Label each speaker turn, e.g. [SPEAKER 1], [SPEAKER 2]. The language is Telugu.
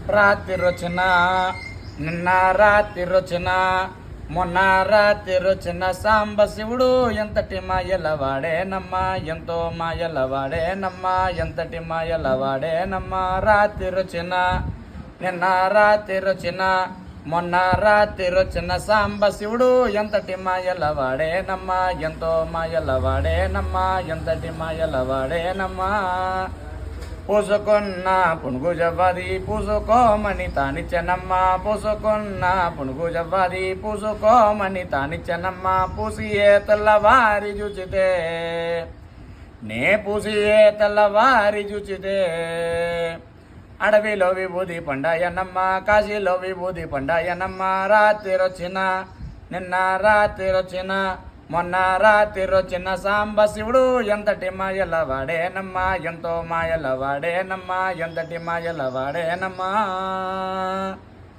[SPEAKER 1] రాత్రి రచన నిన్న రాత్రి రచన మొన్న రాత్రి రచన సాంబ శివుడు ఎంతటి మాయలవాడేనమ్మా ఎంతో మాయలవాడేనమ్మా ఎంతటి మాయలవాడేనమ్మా రాత్రి రచన నిన్న రాత్రి రచన మొన్న రాత్రి రచన సాంబ శివుడు ఎంతటి మాయలవాడేనమ్మా ఎంతో మాయలవాడేనమ్మా ఎంతటి మాయలవాడేనమ్మా పూసుకున్న పునుగు జవ్వది పూసుకోమని తానిచ్చనమ్మ పూసుకున్న పునుగు జవ్వది పూసుకోమని తానిచ్చనమ్మ పూసియే తెల్లవారి చూచితే నే పూసియే తెల్లవారి చూచితే అడవిలో విభూది పండాయనమ్మ కాశీలో విభూది పండాయనమ్మ రాత్రి వచ్చిన నిన్న రాత్రి వచ్చిన మొన్న రాత్రి వచ్చిన సాంబ శివుడు ఎంతటి మాయలవాడేనమ్మా ఎంతో మాయలవాడేనమ్మా ఎంతటి మాయలవాడేనమ్మా